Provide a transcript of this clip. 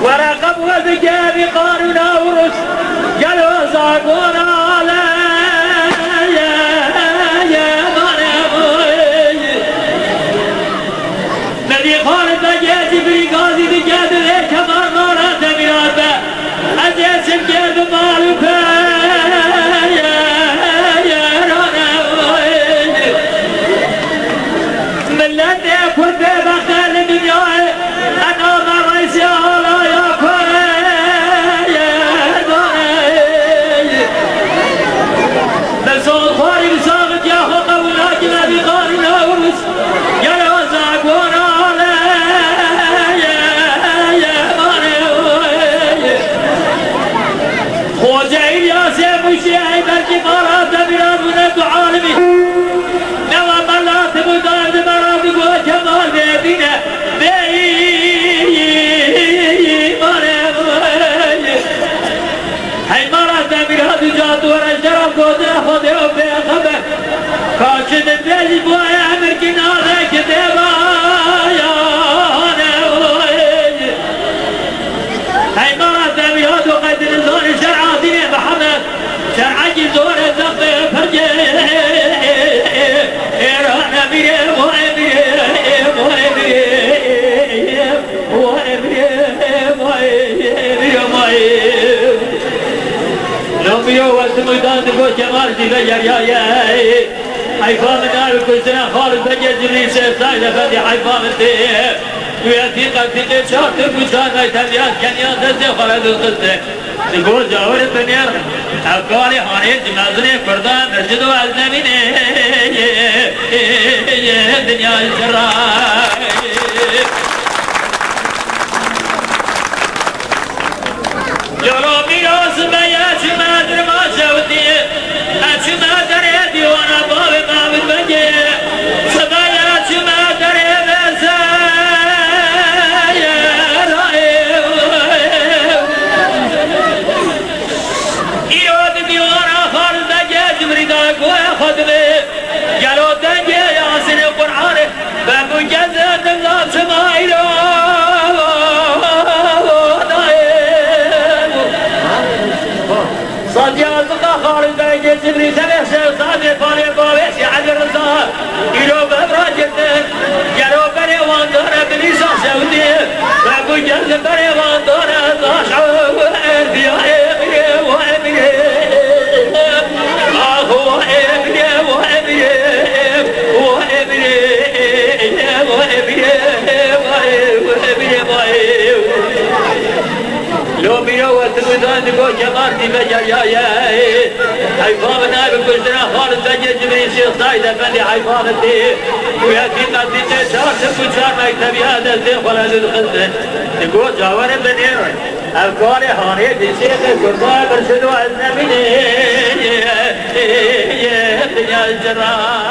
ورقب وذكى بقارون ورس قالوا زاقون على يا نبي خالد بجيت بريقازي بجاد ذيك مرمارة بيابا عزيز بجاد مالوكا من لدي كنت بخال الدنيا أنا مريس يا الله يا بسول خاري بساغت يا خطا ولكن أبي خارنا ورس يا لوزاق ورانا يا خوزعين يا سيف وشيعي بركي مرات برابنا عالمي نوى ملات مدارد مرابق وجمال بيبينا هاي مرات برابق جات ورجرم قدرة خده وبيخبه كاشد البيج بوايا امركي ناظر كتابا هاي مرات برابق وقدر الزور شرعاتي محمد شرعاتي زور الزقي فرجي رانا بيه لوميو والسميدان دقو جمال دي بجريايا حيفا من نار كسنا خالد بجري سيف سايدة فدي حيفا من دي ويأتي قلتي شارت بوشان ايتابيات كنيان دزي خالد القصة دقو جاور الدنيا أفكاري حاني جمازني فردان مرجد وعزنبيني دنيا الجراي جلو میراث بیاش مادر ما شودی اش مادر دیوانه باب مابد بگی سبایاش مادر بسا ایود دیوانه خالد بگی جمری داگوه خدمه جلو دنگی یاسین قرآن بابو جزد الله سمایلو صديق خالد بيجي جبري سبع صادق فالي باويش عبد الرزاق يلو ببراجد يلو بري واندورة بليسا سودي بابو جلد بري واندورة ضاشعو وابني وابني اخو وابني وابني وابني وابني وابني لو بيوت الودان دقو جمارتي بجريايا حيفانا بكسنا خالد بجي جبري شيخ سايد افندي حيفانتي ويأتي قدي تشار تكوشار مكتبي هذا الزين خلال الخزن دقو جاور بنير الكالي هاني دي شيخ الكرباء برشدوا النبي الدنيا الجرار